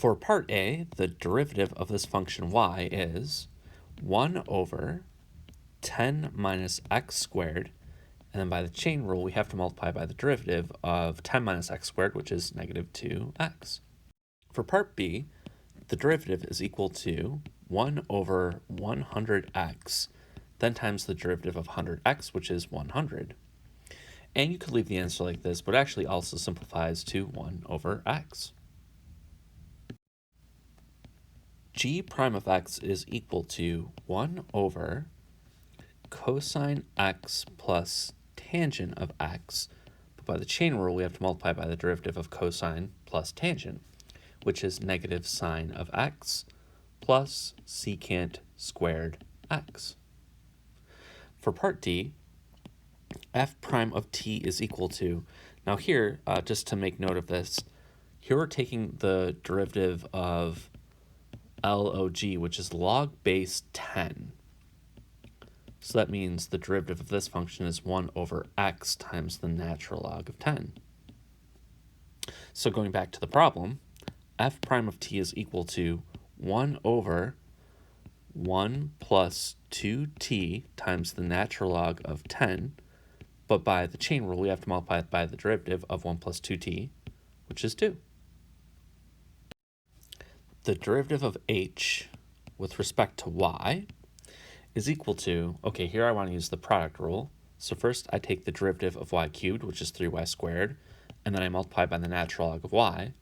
For part A, the derivative of this function y is 1 over 10 minus x squared, and then by the chain rule, we have to multiply by the derivative of 10 minus x squared, which is negative 2x. For part B, the derivative is equal to 1 over 100x, then times the derivative of 100x, which is 100. And you could leave the answer like this, but actually also simplifies to 1 over x. G prime of x is equal to 1 over cosine x plus tangent of x, but by the chain rule, we have to multiply by the derivative of cosine plus tangent, which is negative sine of x plus secant squared x. For part D, f prime of t is equal to, now here, just to make note of this, here we're taking the derivative of log, which is log base 10. So that means the derivative of this function is 1 over x times the natural log of 10. So going back to the problem, f prime of t is equal to 1 over 1 plus 2t times the natural log of 10, but by the chain rule, we have to multiply it by the derivative of 1 plus 2t, which is 2. The derivative of h with respect to y is equal to, okay, here I want to use the product rule. So first I take the derivative of y cubed, which is 3y squared, and then I multiply by the natural log of y.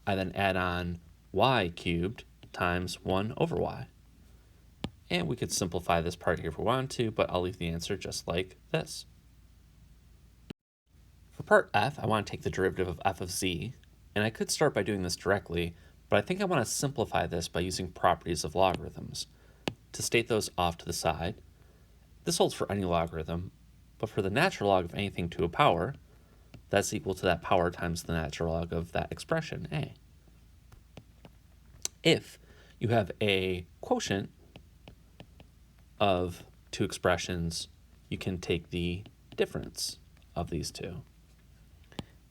I then add on y cubed times 1 over y. And we could simplify this part here if we want to, but I'll leave the answer just like this. For part f, I want to take the derivative of f of z, and I could start by doing this directly, but I think I want to simplify this by using properties of logarithms. To state those off to the side, this holds for any logarithm, but for the natural log of anything to a power, that's equal to that power times the natural log of that expression, a. If you have a quotient of two expressions, you can take the difference of these two.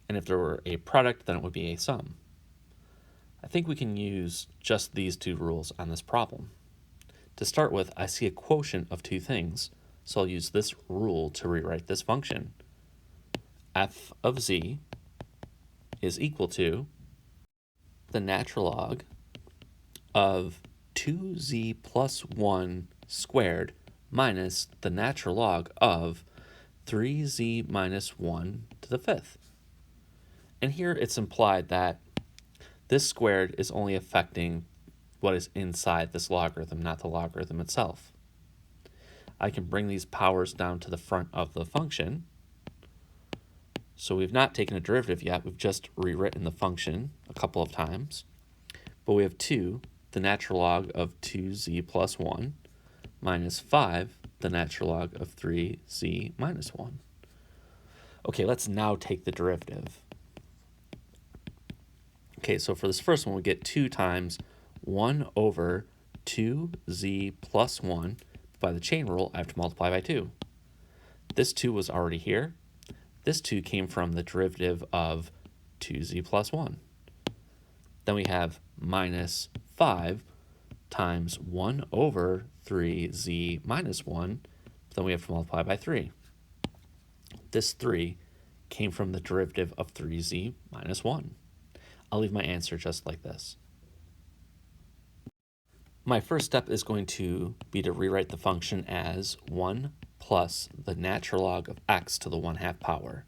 And if there were a product, then it would be a sum. I think we can use just these two rules on this problem. To start with, I see a quotient of two things, so I'll use this rule to rewrite this function. F of z is equal to the natural log of 2z plus 1 squared minus the natural log of 3z minus 1 to the fifth. And here it's implied that this squared is only affecting what is inside this logarithm, not the logarithm itself. I can bring these powers down to the front of the function. So we've not taken a derivative yet, we've just rewritten the function a couple of times. But we have 2, the natural log of 2z plus 1, minus 5, the natural log of 3z minus 1. Okay, let's now take the derivative. Okay, so for this first one, we get 2 times 1 over 2z plus 1. By the chain rule, I have to multiply by 2. This 2 was already here. This 2 came from the derivative of 2z plus 1. Then we have minus 5 times 1 over 3z minus 1. Then we have to multiply by 3. This 3 came from the derivative of 3z minus 1. I'll leave my answer just like this. My first step is going to be to rewrite the function as 1 plus the natural log of x to the 1/2 power.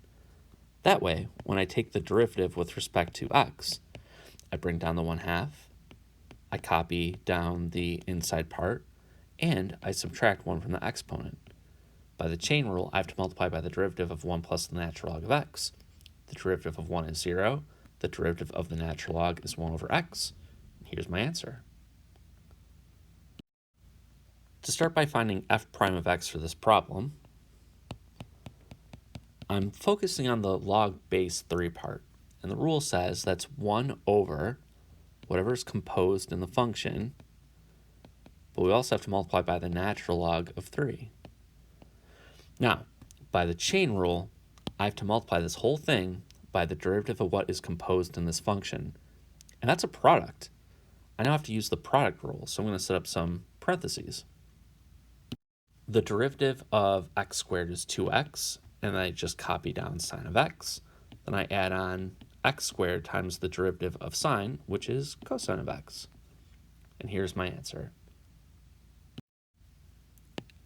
That way, when I take the derivative with respect to x, I bring down the 1/2, I copy down the inside part, and I subtract 1 from the exponent. By the chain rule, I have to multiply by the derivative of 1 plus the natural log of x. The derivative of 1 is 0. The derivative of the natural log is 1 over x. Here's my answer. To start by finding f prime of x for this problem, I'm focusing on the log base 3 part. And the rule says that's 1 over whatever is composed in the function, but we also have to multiply by the natural log of 3. Now, by the chain rule, I have to multiply this whole thing by the derivative of what is composed in this function. And that's a product. I now have to use the product rule, so I'm going to set up some parentheses. The derivative of x squared is 2x, and then I just copy down sine of x. Then I add on x squared times the derivative of sine, which is cosine of x. And here's my answer.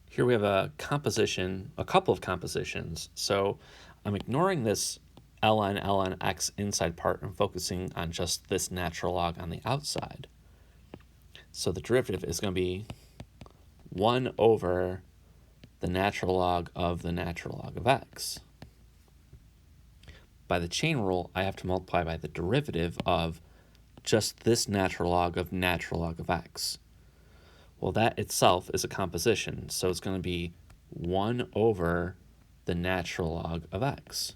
Here we have a couple of compositions. So I'm ignoring this ln x inside part and focusing on just this natural log on the outside. So the derivative is going to be 1 over the natural log of the natural log of x. By the chain rule, I have to multiply by the derivative of just this natural log of x. Well, that itself is a composition, so it's going to be 1 over the natural log of x.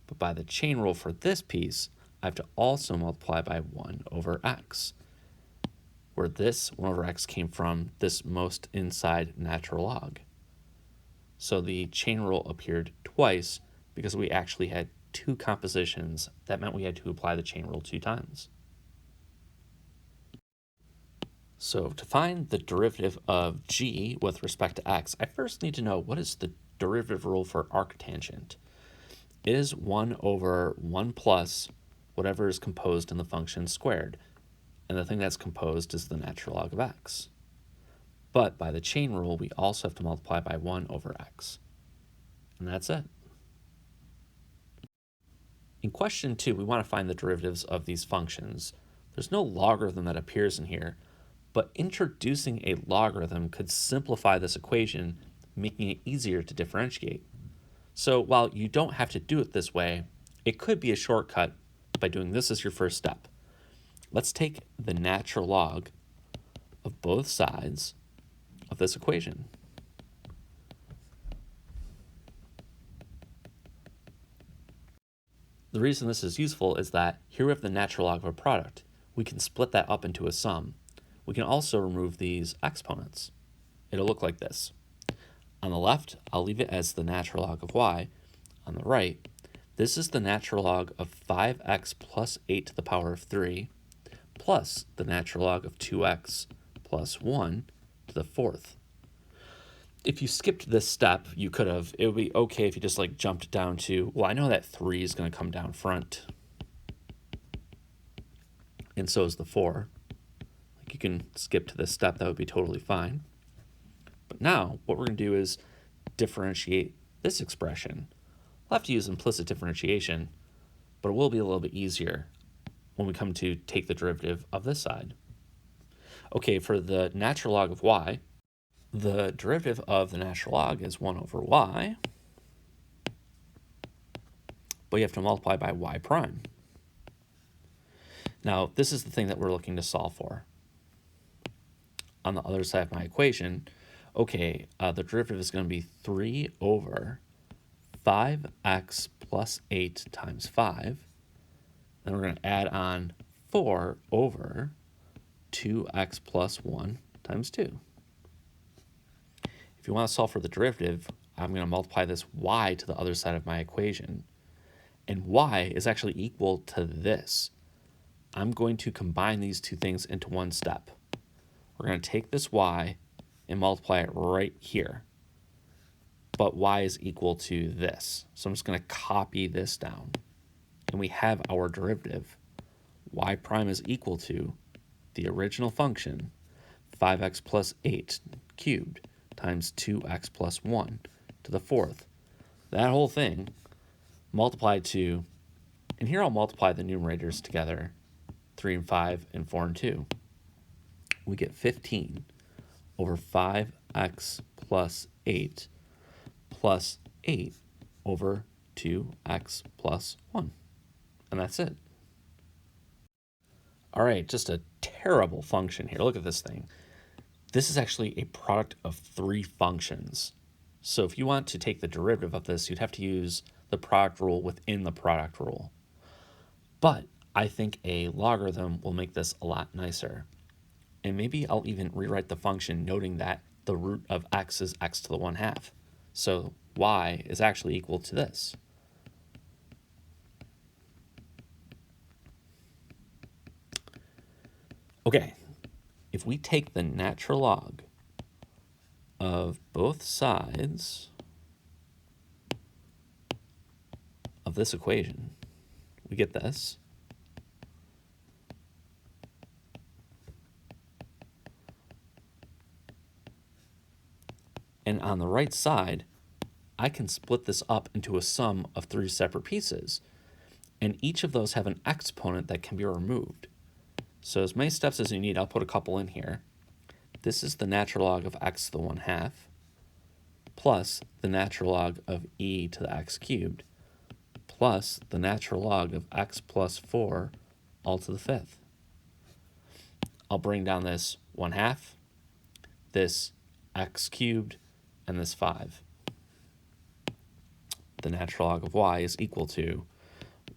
But by the chain rule for this piece, I have to also multiply by 1 over x, where this 1 over x came from this most inside natural log. So the chain rule appeared twice because we actually had 2 compositions. That meant we had to apply the chain rule 2 times. So to find the derivative of g with respect to x, I first need to know what is the derivative rule for arctangent. It is 1 over 1 plus whatever is composed in the function squared. And the thing that's composed is the natural log of x. But by the chain rule, we also have to multiply by 1 over x. And that's it. In question 2, we want to find the derivatives of these functions. There's no logarithm that appears in here, but introducing a logarithm could simplify this equation, making it easier to differentiate. So while you don't have to do it this way, it could be a shortcut by doing this as your first step. Let's take the natural log of both sides of this equation. The reason this is useful is that here we have the natural log of a product. We can split that up into a sum. We can also remove these exponents. It'll look like this. On the left, I'll leave it as the natural log of y. On the right, this is the natural log of 5x plus 8 to the power of 3 plus the natural log of 2x plus 1 to the 4th. If you skipped this step, it would be okay if you just like jumped down to, well, I know that 3 is going to come down front. And so is the 4. Like you can skip to this step, that would be totally fine. But now what we're going to do is differentiate this expression. We'll have to use implicit differentiation, but it will be a little bit easier when we come to take the derivative of this side. Okay, for the natural log of y, the derivative of the natural log is 1 over y, but you have to multiply by y prime. Now, this is the thing that we're looking to solve for. On the other side of my equation, okay, the derivative is going to be 3 over 5x plus 8 times 5. Then we're going to add on 4 over 2x plus 1 times 2. If you want to solve for the derivative, I'm going to multiply this y to the other side of my equation. And y is actually equal to this. I'm going to combine these two things into one step. We're going to take this y and multiply it right here. But y is equal to this. So I'm just going to copy this down. And we have our derivative. Y prime is equal to the original function, 5x plus 8 cubed times 2x plus 1 to the 4th. That whole thing multiplied to, and here I'll multiply the numerators together, 3 and 5 and 4 and 2. We get 15 over 5x plus 8 plus 8 over 2x plus 1. And that's it. All right, just a terrible function here. Look at this thing. This is actually a product of 3 functions. So if you want to take the derivative of this, you'd have to use the product rule within the product rule. But I think a logarithm will make this a lot nicer. And maybe I'll even rewrite the function noting that the root of x is x to the 1/2. So y is actually equal to this. Okay, if we take the natural log of both sides of this equation, we get this. And on the right side, I can split this up into a sum of 3 separate pieces. And each of those have an exponent that can be removed. So as many steps as you need, I'll put a couple in here. This is the natural log of x to the 1/2 plus the natural log of e to the x cubed plus the natural log of x plus 4 all to the 5th. I'll bring down this 1/2, this x cubed, and this 5. The natural log of y is equal to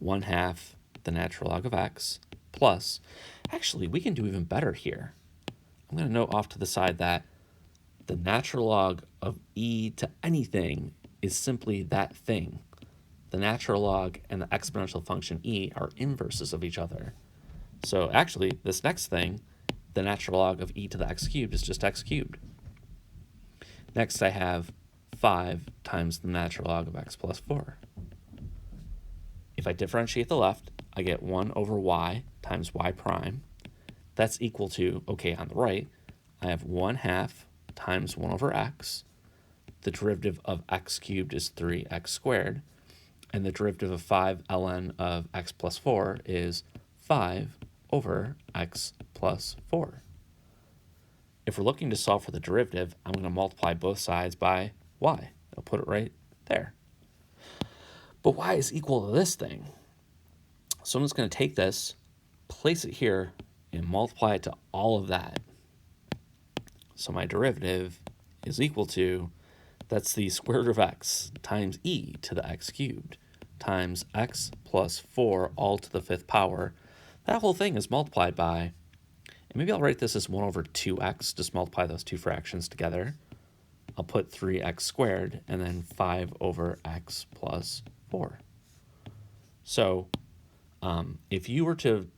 1/2 the natural log of x plus, actually, we can do even better here. I'm going to note off to the side that the natural log of e to anything is simply that thing. The natural log and the exponential function e are inverses of each other. So actually, this next thing, the natural log of e to the x cubed is just x cubed. Next, I have 5 times the natural log of x plus 4. If I differentiate the left, I get 1 over y times y prime. That's equal to, okay, on the right, I have 1/2 times 1 over x. The derivative of x cubed is 3x squared. And the derivative of 5 ln of x plus 4 is 5 over x plus 4. If we're looking to solve for the derivative, I'm going to multiply both sides by y. I'll put it right there. But y is equal to this thing. So I'm just going to take this, place it here, and multiply it to all of that. So my derivative is equal to, that's the square root of x times e to the x cubed times x plus 4 all to the 5th power. That whole thing is multiplied by, and maybe I'll write this as 1 over 2x, just multiply those two fractions together. I'll put 3x squared and then 5 over x plus 4. So if you were to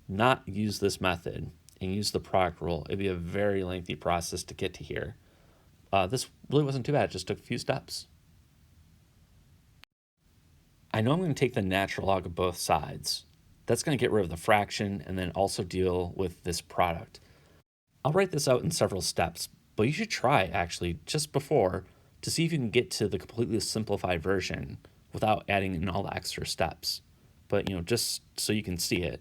not use this method and use the product rule, it'd be a very lengthy process to get to here. This really wasn't too bad, it just took a few steps. I know I'm going to take the natural log of both sides. That's going to get rid of the fraction and then also deal with this product. I'll write this out in several steps, but you should try actually just before to see if you can get to the completely simplified version without adding in all the extra steps. But just so you can see it,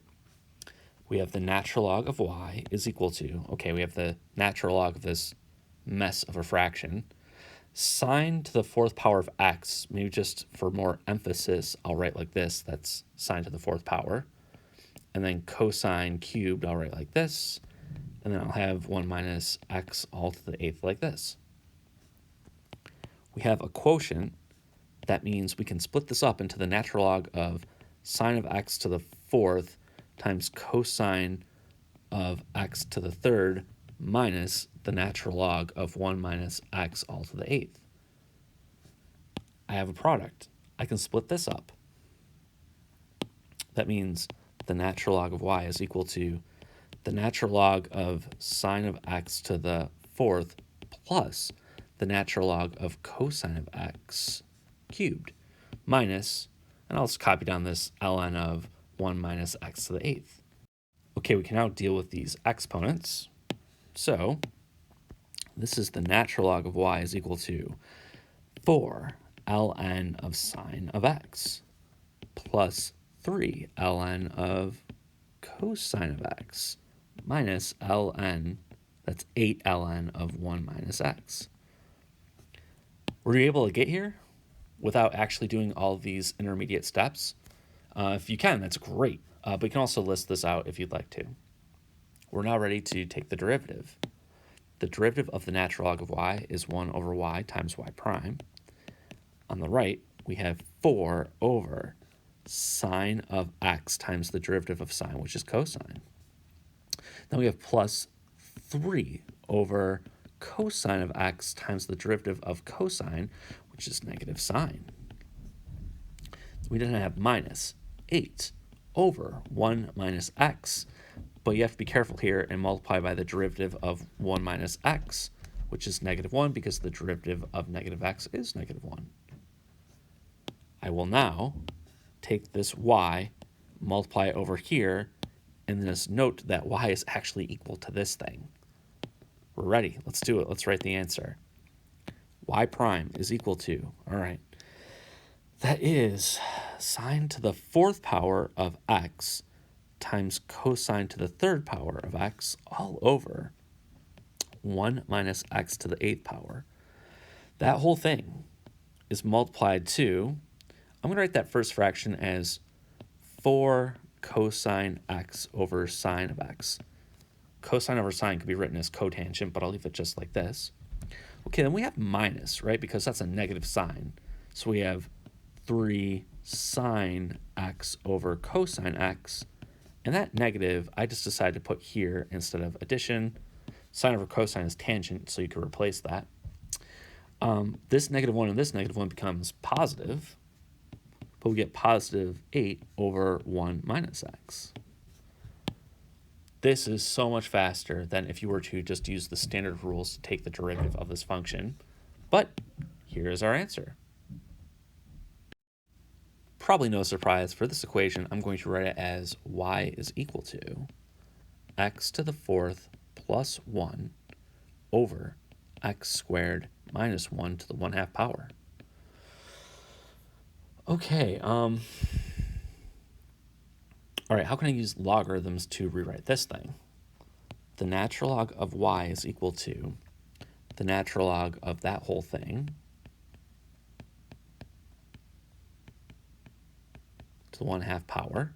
we have the natural log of y is equal to, okay, we have the natural log of this mess of a fraction. Sine to the 4th power of x, maybe just for more emphasis, I'll write like this, that's sine to the 4th power. And then cosine cubed, I'll write like this. And then I'll have 1 minus x all to the 8th like this. We have a quotient. That means we can split this up into the natural log of sine of x to the 4th times cosine of x to the 3rd minus the natural log of 1 minus x all to the 8th. I have a product. I can split this up. That means the natural log of y is equal to the natural log of sine of x to the 4th plus the natural log of cosine of x cubed minus, and I'll just copy down this ln of 1 minus x to the 8th. Okay, we can now deal with these exponents. So this is the natural log of y is equal to 4 ln of sine of x plus 3 ln of cosine of x minus ln, that's 8 ln of 1 minus x. Were you able to get here without actually doing all of these intermediate steps? If you can, that's great. But you can also list this out if you'd like to. We're now ready to take the derivative. The derivative of the natural log of y is 1 over y times y prime. On the right, we have 4 over sine of x times the derivative of sine, which is cosine. Then we have plus 3 over cosine of x times the derivative of cosine, which is negative sine. We then have minus 8 over 1 minus x, but you have to be careful here and multiply by the derivative of 1 minus x, which is -1 because the derivative of -x is -1. I will now take this y, multiply it over here, and then just note that y is actually equal to this thing. We're ready. Let's do it. Let's write the answer. Y prime is equal to, all right, that is sine to the 4th power of x times cosine to the 3rd power of x all over 1 minus x to the 8th power. That whole thing is multiplied to, I'm going to write that first fraction as 4 cosine x over sine of x. Cosine over sine could be written as cotangent, but I'll leave it just like this. Okay, then we have minus, right, because that's a negative sign. So we have 3 sine x over cosine x, and that negative I just decided to put here instead of addition. Sine over cosine is tangent, so you could replace that. This -1 and this -1 becomes positive, but we get positive 8 over 1 minus x. This is so much faster than if you were to just use the standard rules to take the derivative of this function. But here is our answer. Probably no surprise, for this equation, I'm going to write it as y is equal to x to the 4th plus 1 over x squared minus 1 to the 1/2 power. Okay, all right, how can I use logarithms to rewrite this thing? The natural log of y is equal to the natural log of that whole thing to the 1/2 power.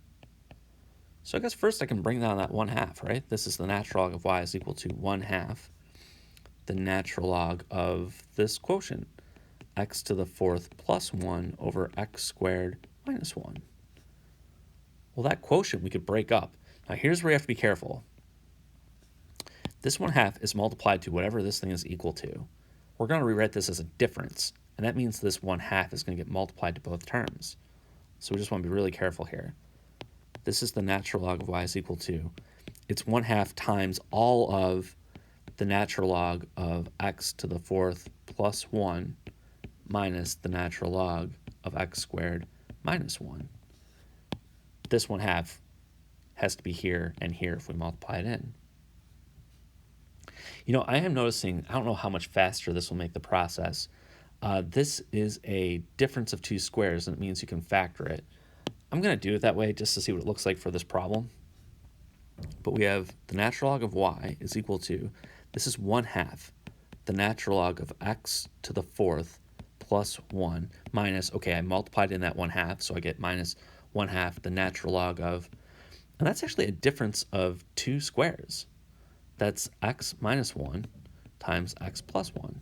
So I guess first I can bring down that 1/2, right? This is the natural log of y is equal to 1/2 the natural log of this quotient, x to the 4th plus 1 over x squared minus 1. Well, that quotient we could break up. Now here's where you have to be careful. This 1/2 is multiplied to whatever this thing is equal to. We're going to rewrite this as a difference, and that means this 1/2 is going to get multiplied to both terms. So we just want to be really careful here. This is the natural log of y is equal to, it's 1/2 times all of the natural log of x to the 4th plus 1 minus the natural log of x squared minus 1. This 1/2 has to be here and here if we multiply it in. You know, I am noticing, I don't know how much faster this will make the process. This is a difference of 2 squares, and it means you can factor it. I'm going to do it that way just to see what it looks like for this problem. But we have the natural log of y is equal to, this is 1/2 the natural log of x to the 4th plus 1 minus, okay, I multiplied in that 1/2, so I get minus 1/2 the natural log of, and that's actually a difference of 2 squares. That's x minus 1 times x plus 1.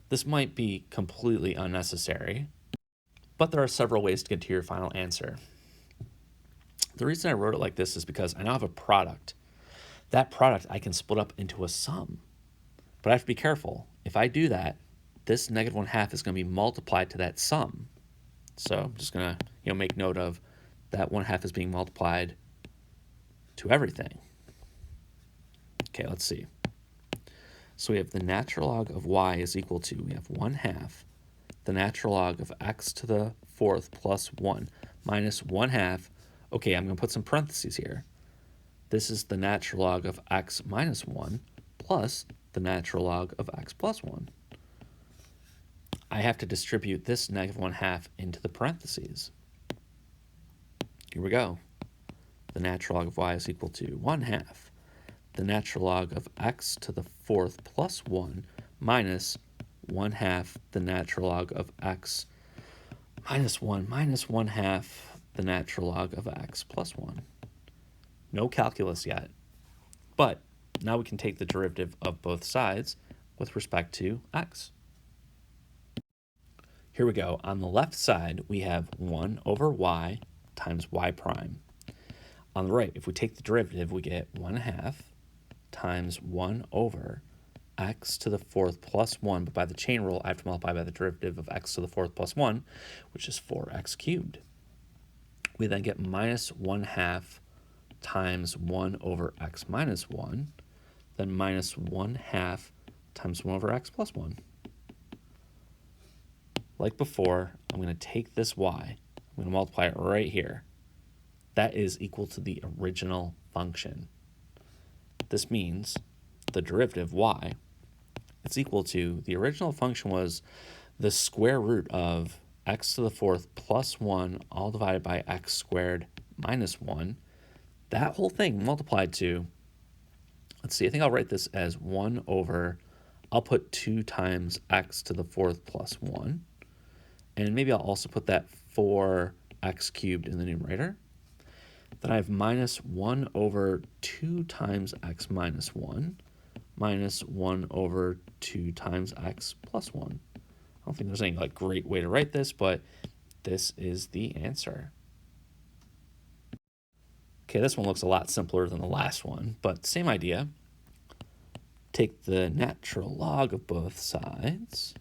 This might be completely unnecessary, but there are several ways to get to your final answer. The reason I wrote it like this is because I now have a product. That product I can split up into a sum, but I have to be careful. If I do that, this -1/2 is going to be multiplied to that sum. So I'm just going to make note of that 1/2 is being multiplied to everything. Okay, let's see. So we have the natural log of y is equal to, we have 1/2 the natural log of x to the 4th plus 1 minus 1/2. Okay, I'm going to put some parentheses here. This is the natural log of x minus 1 plus the natural log of x plus 1. I have to distribute this -1/2 into the parentheses. Here we go. The natural log of y is equal to 1/2 the natural log of x to the 4th plus 1 minus 1/2 the natural log of x minus 1 minus 1/2 the natural log of x plus 1. No calculus yet, but now we can take the derivative of both sides with respect to x. Here we go. On the left side, we have 1 over y times y prime. On the right, if we take the derivative, we get 1/2 times 1 over x to the 4th plus 1, but by the chain rule, I have to multiply by the derivative of x to the 4th plus 1, which is 4x cubed. We then get minus 1/2 times 1 over x minus 1, then minus 1/2 times 1 over x plus 1. Like before, I'm going to take this y, I'm going to multiply it right here. That is equal to the original function. This means the derivative y is equal to, the original function was the square root of x to the 4th plus 1 all divided by x squared minus 1. That whole thing multiplied to, let's see, I think I'll write this as 1 over, I'll put 2 times x to the 4th plus 1. And maybe I'll also put that 4x cubed in the numerator. Then I have minus 1 over 2 times x minus 1 minus 1 over 2 times x plus 1. I don't think there's any great way to write this, but this is the answer. Okay, this one looks a lot simpler than the last one, but same idea. Take the natural log of both sides.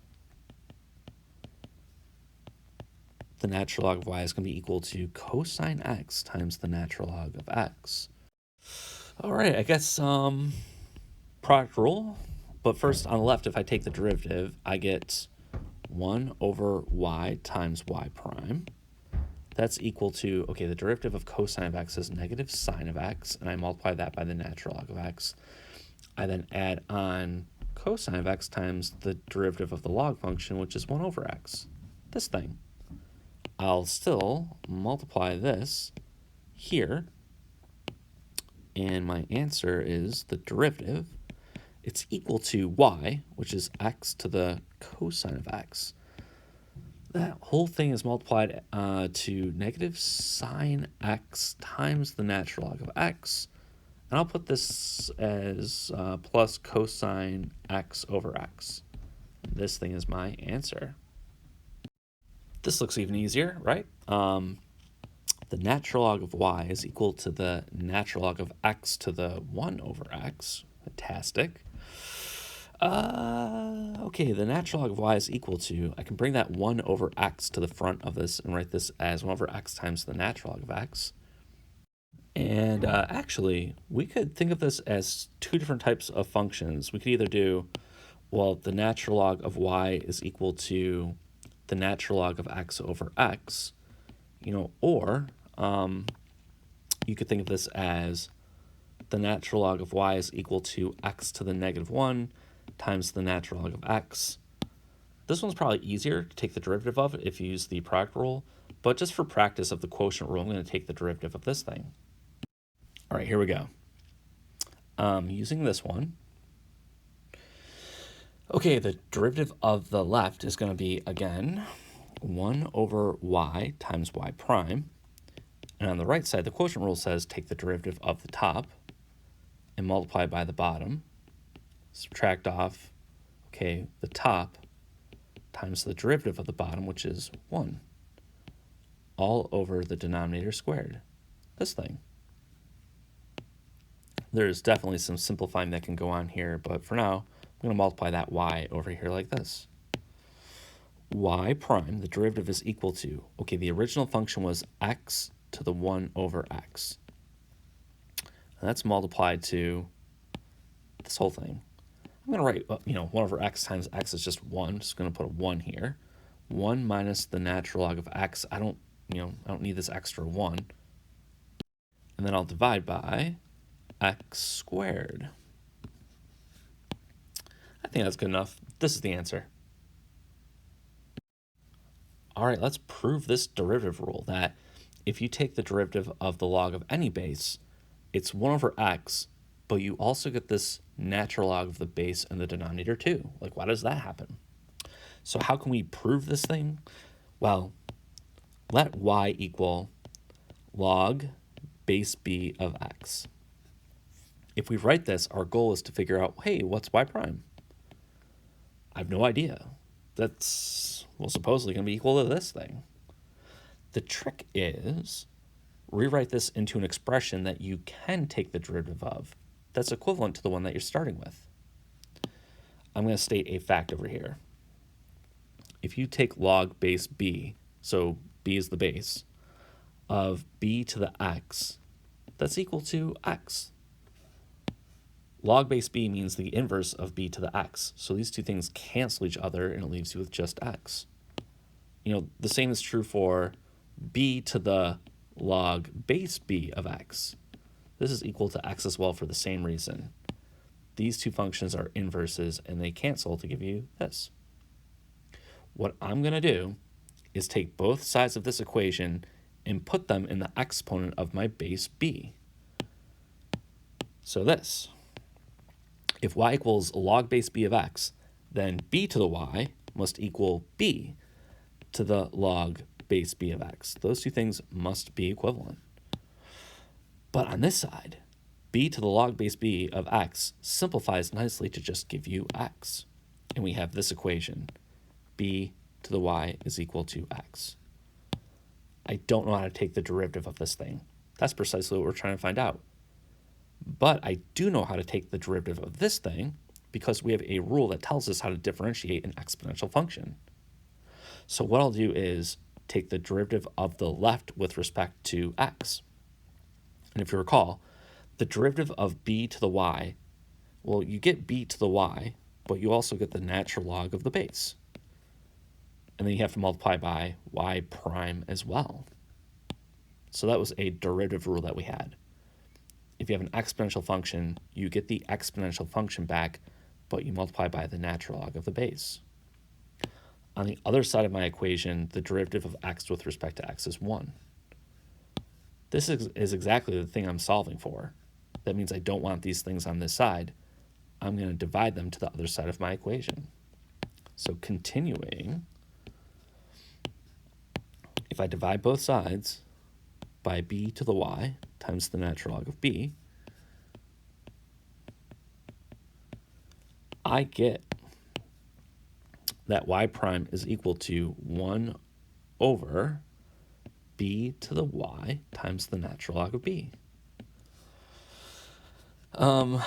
The natural log of y is going to be equal to cosine x times the natural log of x. All right, I guess product rule. But first, on the left, if I take the derivative, I get 1 over y times y prime. That's equal to, okay, the derivative of cosine of x is negative sine of x, and I multiply that by the natural log of x. I then add on cosine of x times the derivative of the log function, which is 1 over x, this thing. I'll still multiply this here, and my answer is the derivative. It's equal to y, which is x to the cosine of x. That whole thing is multiplied to negative sine x times the natural log of x. And I'll put this as plus cosine x over x. This thing is my answer. This looks even easier, right? The natural log of y is equal to the natural log of x to the 1 over x. Fantastic. Okay, the natural log of y is equal to, I can bring that 1 over x to the front of this and write this as 1 over x times the natural log of x. And actually, we could think of this as two different types of functions. We could either do, well, the natural log of y is equal to the natural log of x over x, or you could think of this as the natural log of y is equal to x to the negative 1 times the natural log of x. This one's probably easier to take the derivative of if you use the product rule, but just for practice of the quotient rule, I'm going to take the derivative of this thing. All right, here we go. Using this one. Okay, the derivative of the left is going to be, again, 1 over y times y prime. And on the right side, the quotient rule says take the derivative of the top and multiply by the bottom. Subtract off, okay, the top times the derivative of the bottom, which is 1, all over the denominator squared, this thing. There's definitely some simplifying that can go on here, but for now, I'm going to multiply that y over here like this. Y prime, the derivative is equal to, okay, the original function was x to the 1 over x. And that's multiplied to this whole thing. I'm going to write, 1 over x times x is just 1. Just going to put a 1 here. 1 minus the natural log of x. I don't need this extra 1. And then I'll divide by x squared. I think that's good enough. This is the answer. All right, let's prove this derivative rule that if you take the derivative of the log of any base, it's 1 over x, but you also get this natural log of the base in the denominator too. Like, why does that happen? So how can we prove this thing? Well, let y equal log base b of x. If we write this, our goal is to figure out, hey, what's y prime? I have no idea. That's, well, supposedly going to be equal to this thing. The trick is rewrite this into an expression that you can take the derivative of that's equivalent to the one that you're starting with. I'm going to state a fact over here. If you take log base b, so b is the base, of b to the x, that's equal to x. Log base b means the inverse of b to the x. So these two things cancel each other, and it leaves you with just x. The same is true for b to the log base b of x. This is equal to x as well for the same reason. These two functions are inverses, and they cancel to give you this. What I'm going to do is take both sides of this equation and put them in the exponent of my base b. So this. If y equals log base b of x, then b to the y must equal b to the log base b of x. Those two things must be equivalent. But on this side, b to the log base b of x simplifies nicely to just give you x. And we have this equation, b to the y is equal to x. I don't know how to take the derivative of this thing. That's precisely what we're trying to find out. But I do know how to take the derivative of this thing because we have a rule that tells us how to differentiate an exponential function. So what I'll do is take the derivative of the left with respect to x. And if you recall, the derivative of b to the y, well, you get b to the y, but you also get the natural log of the base. And then you have to multiply by y prime as well. So that was a derivative rule that we had. If you have an exponential function, you get the exponential function back, but you multiply by the natural log of the base. On the other side of my equation, the derivative of x with respect to x is 1. This is exactly the thing I'm solving for. That means I don't want these things on this side. I'm going to divide them to the other side of my equation. So continuing, if I divide both sides by b to the y times the natural log of b, I get that y prime is equal to 1 over b to the y times the natural log of b. Oh,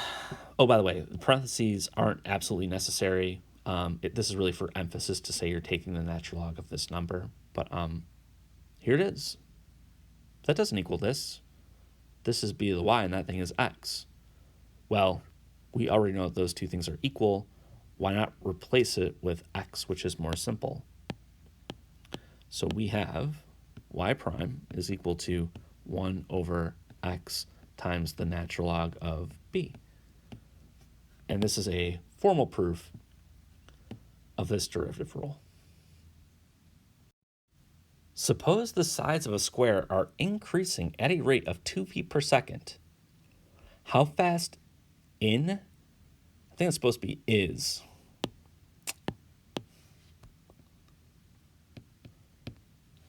by the way, the parentheses aren't absolutely necessary. This is really for emphasis to say you're taking the natural log of this number. But here it is. That doesn't equal this. This is b to the y, and that thing is x. Well, we already know that those two things are equal. Why not replace it with x, which is more simple? So we have y prime is equal to 1 over x times the natural log of b. And this is a formal proof of this derivative rule. Suppose the sides of a square are increasing at a rate of 2 feet per second. How fast I think it's supposed to be is.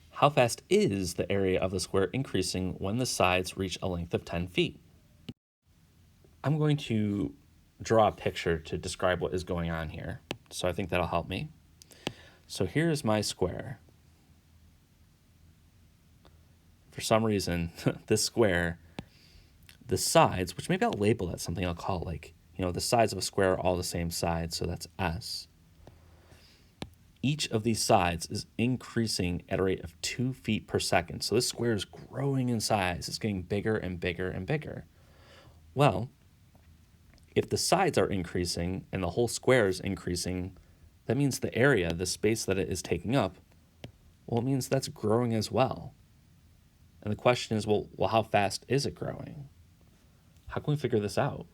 How fast is the area of the square increasing when the sides reach a length of 10 feet? I'm going to draw a picture to describe what is going on here. So I think that'll help me. So here's my square. For some reason, this square, the sides, which maybe I'll label that something, I'll call it the sides of a square are all the same side, so that's S. Each of these sides is increasing at a rate of 2 feet per second. So this square is growing in size. It's getting bigger and bigger and bigger. Well, if the sides are increasing and the whole square is increasing, that means the area, the space that it is taking up, well, it means that's growing as well. And the question is, well, how fast is it growing? How can we figure this out?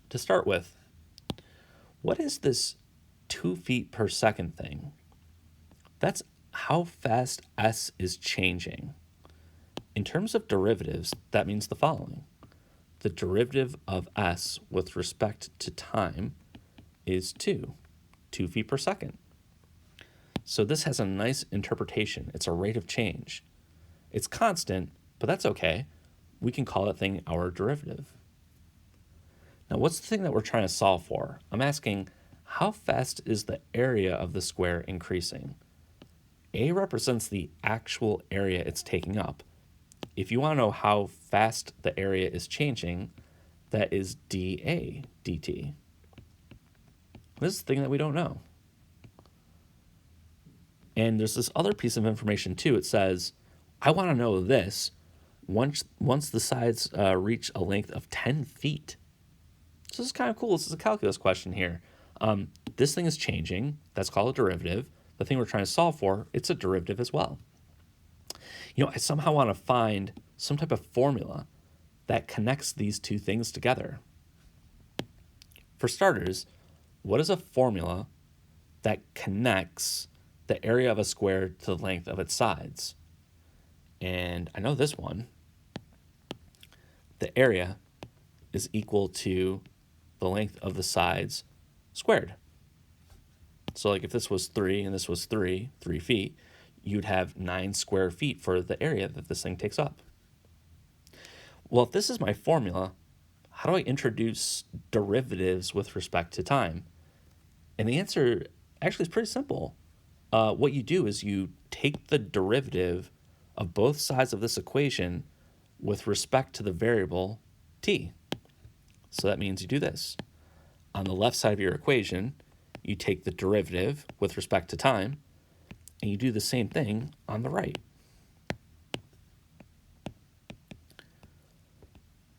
To start with, what is this 2 feet per second thing? That's how fast S is changing. In terms of derivatives, that means the following. The derivative of S with respect to time is 2 feet per second. So this has a nice interpretation. It's a rate of change. It's constant, but that's okay. We can call that thing our derivative. Now, what's the thing that we're trying to solve for? I'm asking, how fast is the area of the square increasing? A represents the actual area it's taking up. If you want to know how fast the area is changing, that is dA dt. This is the thing that we don't know. And there's this other piece of information too. It says, I want to know this. once the sides reach a length of 10 feet. So this is kind of cool. This is a calculus question here. This thing is changing. That's called a derivative. The thing we're trying to solve for, it's a derivative as well. I somehow want to find some type of formula that connects these two things together. For starters, what is a formula that connects the area of a square to the length of its sides? And I know this one. The area is equal to the length of the sides squared. So like if this was 3 and this was 3 feet, you'd have 9 square feet for the area that this thing takes up. Well, if this is my formula, how do I introduce derivatives with respect to time? And the answer actually is pretty simple. What you do is you take the derivative of both sides of this equation with respect to the variable t. So that means you do this. On the left side of your equation, you take the derivative with respect to time, and you do the same thing on the right.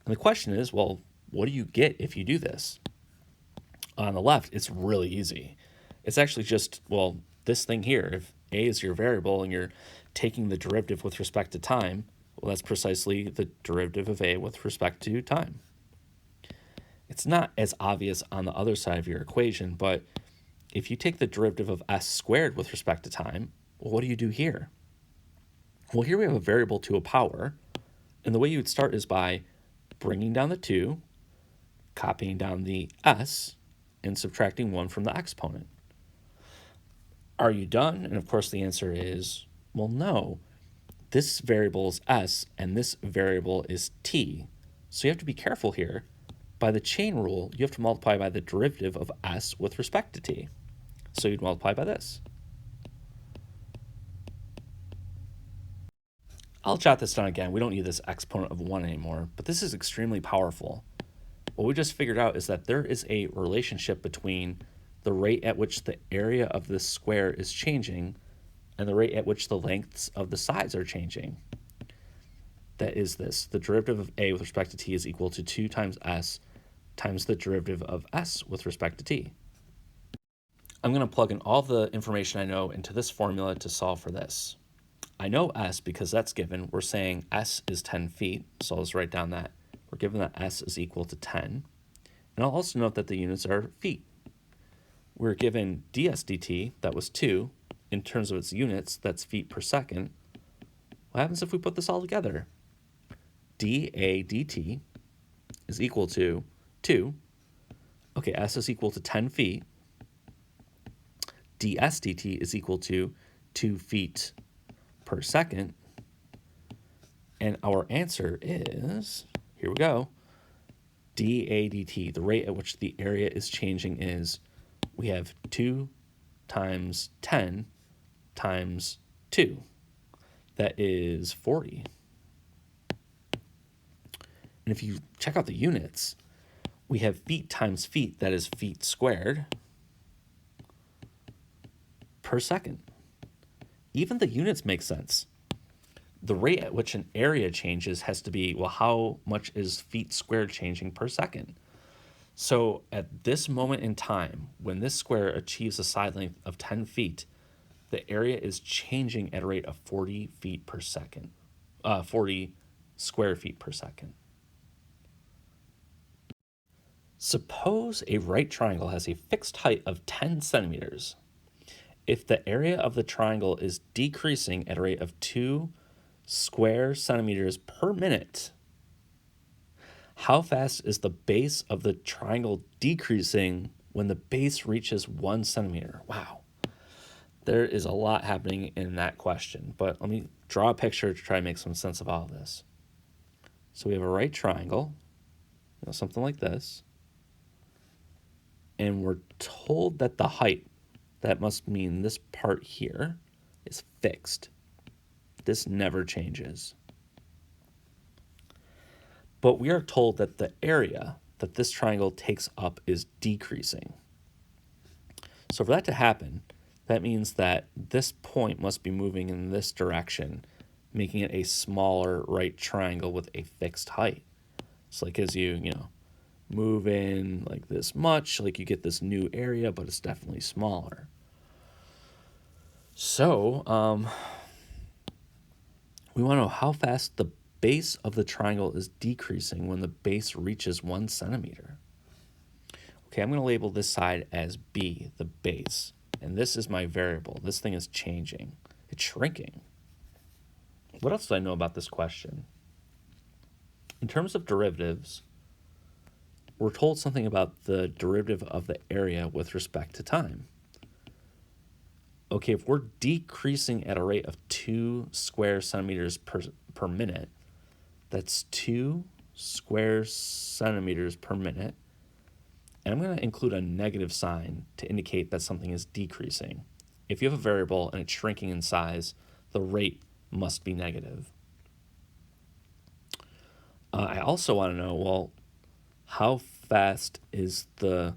And the question is, well, what do you get if you do this? On the left, it's really easy. It's actually just, well, this thing here, if a is your variable and you're taking the derivative with respect to time, well, that's precisely the derivative of a with respect to time. It's not as obvious on the other side of your equation, but if you take the derivative of s squared with respect to time, well, what do you do here? Well, here we have a variable to a power, and the way you would start is by bringing down the 2, copying down the s, and subtracting 1 from the exponent. Are you done? And of course the answer is, well, no. This variable is s, and this variable is t. So you have to be careful here. By the chain rule, you have to multiply by the derivative of s with respect to t. So you'd multiply by this. I'll jot this down again. We don't need this exponent of 1 anymore, but this is extremely powerful. What we just figured out is that there is a relationship between the rate at which the area of this square is changing and the rate at which the lengths of the sides are changing. That is this. The derivative of a with respect to t is equal to 2 times s times the derivative of s with respect to t. I'm going to plug in all the information I know into this formula to solve for this. I know s because that's given. We're saying s is 10 feet, so I'll just write down that. We're given that s is equal to 10. And I'll also note that the units are feet. We're given ds dt, that was 2. In terms of its units, that's feet per second. What happens if we put this all together? dA dt is equal to 2. Okay, s is equal to 10 feet. ds dt is equal to 2 feet per second. And our answer is, here we go, dA dt, the rate at which the area is changing is, we have 2 times 10 times 2. That is 40. And if you check out the units, we have feet times feet, that is feet squared, per second. Even the units make sense. The rate at which an area changes has to be, well, how much is feet squared changing per second? So at this moment in time, when this square achieves a side length of 10 feet, the area is changing at a rate of 40 feet per second, 40 square feet per second. Suppose a right triangle has a fixed height of 10 centimeters. If the area of the triangle is decreasing at a rate of 2 square centimeters per minute, how fast is the base of the triangle decreasing when the base reaches 1 centimeter? Wow. There is a lot happening in that question, but let me draw a picture to try to make some sense of all of this. So we have a right triangle, something like this, and we're told that the height, that must mean this part here, is fixed. This never changes. But we are told that the area that this triangle takes up is decreasing. So for that to happen, that means that this point must be moving in this direction making it a smaller right triangle with a fixed height. So like as you move in like this much, like you get this new area, but it's definitely smaller. So we want to know how fast the base of the triangle is decreasing when the base reaches 1 centimeter. Okay, I'm going to label this side as B, the base. And this is my variable. This thing is changing. It's shrinking. What else do I know about this question? In terms of derivatives, we're told something about the derivative of the area with respect to time. Okay, if we're decreasing at a rate of 2 square centimeters per minute, that's 2 square centimeters per minute. And I'm going to include a negative sign to indicate that something is decreasing. If you have a variable and it's shrinking in size, the rate must be negative. I also want to know, well, how fast is the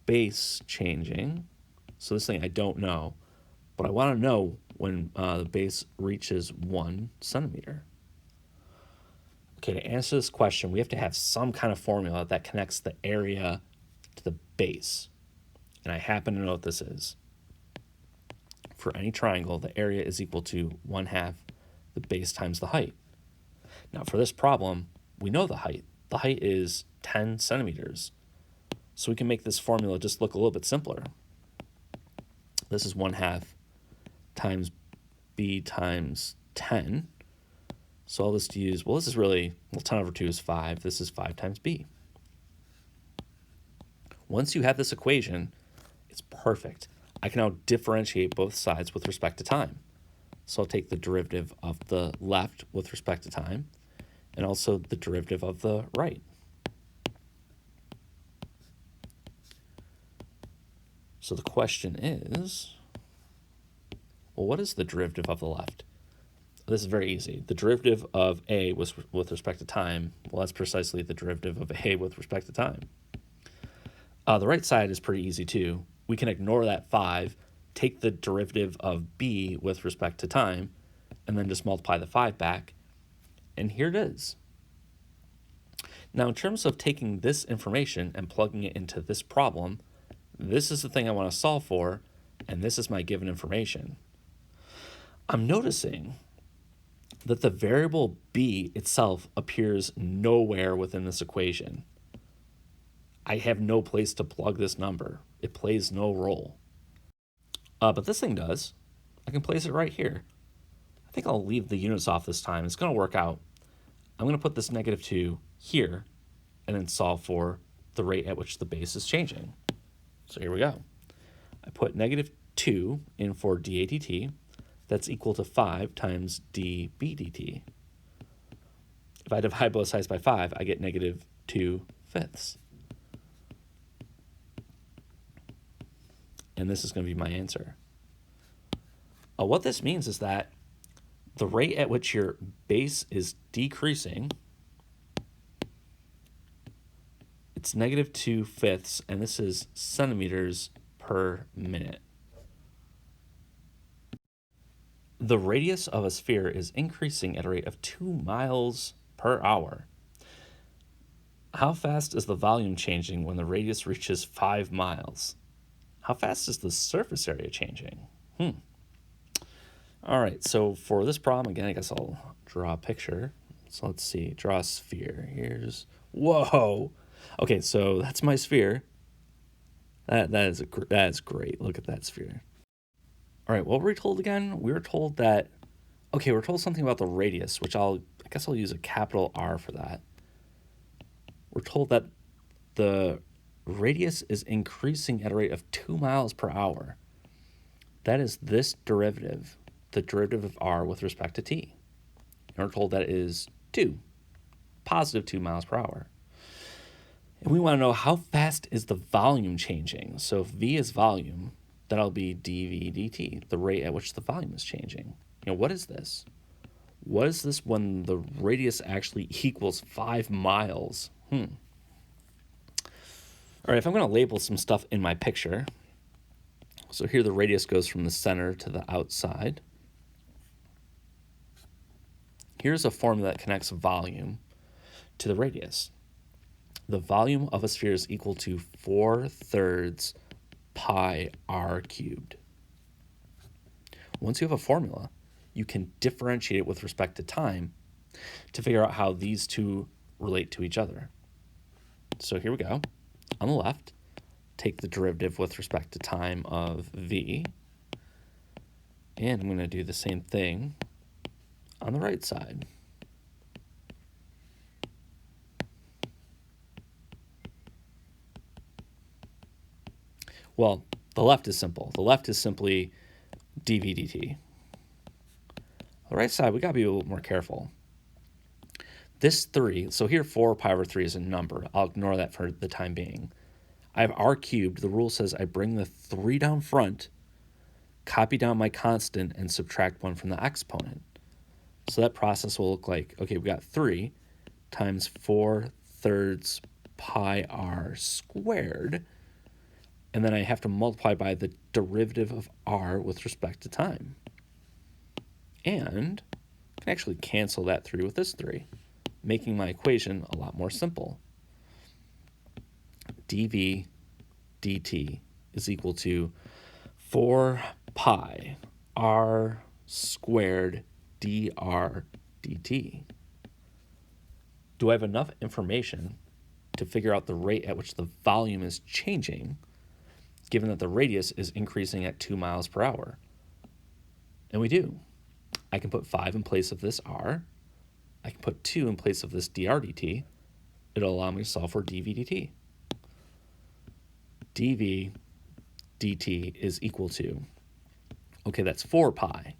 base changing? So this thing I don't know, but I want to know when the base reaches 1 centimeter. Okay, to answer this question, we have to have some kind of formula that connects the area to the base. And I happen to know what this is. For any triangle, the area is equal to 1/2 the base times the height. Now for this problem, we know the height. The height is 10 centimeters. So we can make this formula just look a little bit simpler. This is 1/2 times b times 10. So I'll just use, well, this is really, 10 over 2 is 5. This is 5 times b. Once you have this equation, it's perfect. I can now differentiate both sides with respect to time. So I'll take the derivative of the left with respect to time, and also the derivative of the right. So the question is, well, what is the derivative of the left? This is very easy. The derivative of a was with respect to time. Well, that's precisely the derivative of a with respect to time. The right side is pretty easy too. We can ignore that 5, take the derivative of b with respect to time, and then just multiply the 5 back, and here it is. Now, in terms of taking this information and plugging it into this problem, this is the thing I want to solve for, and this is my given information. I'm noticing that the variable b itself appears nowhere within this equation. I have no place to plug this number. It plays no role. But this thing does. I can place it right here. I think I'll leave the units off this time. It's going to work out. I'm going to put this -2 here and then solve for the rate at which the base is changing. So here we go. I put -2 in for dA dt. That's equal to 5 times dB dt. If I divide both sides by 5, I get -2/5. And this is going to be my answer. What this means is that the rate at which your base is decreasing, it's -2/5, and this is centimeters per minute. The radius of a sphere is increasing at a rate of 2 miles per hour. How fast is the volume changing when the radius reaches 5 miles? How fast is the surface area changing? All right, so for this problem, again, I guess I'll draw a picture. So let's see, draw a sphere. Whoa. Okay, so that's my sphere. That is great. Look at that sphere. All right, what were we told again? We were told that, okay, we're told something about the radius, which I guess I'll use a capital R for that. We're told that the radius is increasing at a rate of 2 miles per hour. That is this derivative, the derivative of r with respect to t. And we're told that is 2, positive 2 miles per hour. And we want to know how fast is the volume changing. So if v is volume, that'll be dV dt, the rate at which the volume is changing. What is this? What is this when the radius actually equals 5 miles? All right, if I'm going to label some stuff in my picture, so here the radius goes from the center to the outside. Here's a formula that connects volume to the radius. The volume of a sphere is equal to 4/3 pi r cubed. Once you have a formula, you can differentiate it with respect to time to figure out how these two relate to each other. So here we go. On the left, take the derivative with respect to time of v, and I'm going to do the same thing on the right side. Well, the left is simple. The left is simply dv dt. The right side, we got to be a little more careful. This 3, so here 4 pi over 3 is a number. I'll ignore that for the time being. I have r cubed. The rule says I bring the 3 down front, copy down my constant, and subtract 1 from the exponent. So that process will look like, okay, we got 3 times 4/3 pi r squared, and then I have to multiply by the derivative of r with respect to time. And I can actually cancel that 3 with this 3, making my equation a lot more simple. dv dt is equal to 4 pi r squared dr dt. Do I have enough information to figure out the rate at which the volume is changing, given that the radius is increasing at 2 miles per hour? And we do. I can put 5 in place of this r. I can put 2 in place of this dr dt. It'll allow me to solve for dv dt. dv dt is equal to, okay, that's 4 pi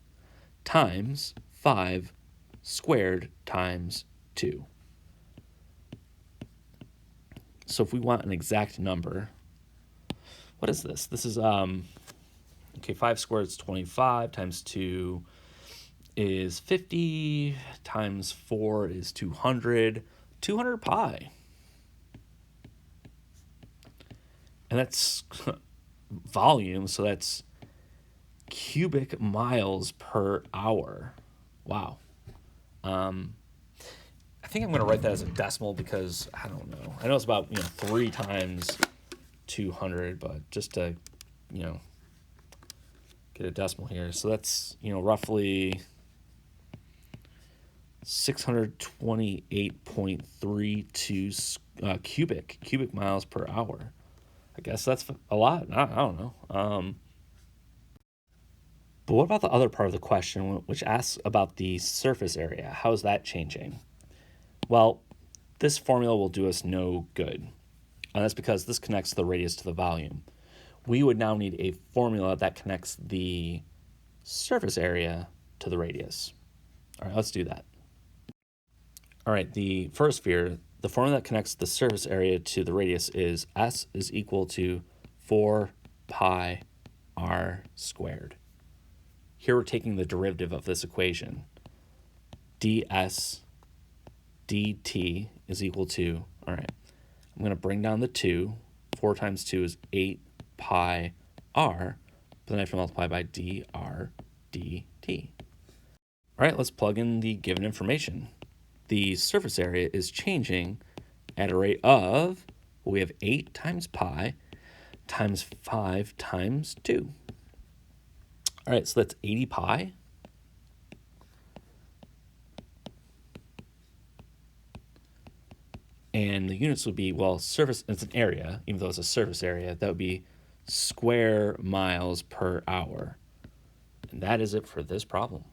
times 5 squared times 2. So if we want an exact number, what is this? This is, okay, 5 squared is 25, times 2 is 50, times 4 is 200, 200 pi. And that's volume, so that's cubic miles per hour. Wow. I think I'm going to write that as a decimal because I don't know. I know it's about 3 times 200, but just to get a decimal here. So that's roughly 628.32 cubic miles per hour. I guess that's a lot. I don't know. But what about the other part of the question, which asks about the surface area? How is that changing? Well, this formula will do us no good. And that's because this connects the radius to the volume. We would now need a formula that connects the surface area to the radius. All right, let's do that. All right, the first sphere, the formula that connects the surface area to the radius is S is equal to 4 pi r squared. Here we're taking the derivative of this equation. ds dt is equal to, all right, I'm going to bring down the 2. 4 times 2 is 8 pi r, but then I have to multiply by dr dt. All right, let's plug in the given information. The surface area is changing at a rate of, well, we have 8 times pi times 5 times 2. All right, so that's 80 pi. And the units would be, well, surface, it's an area, even though it's a surface area, that would be square miles per hour. And that is it for this problem.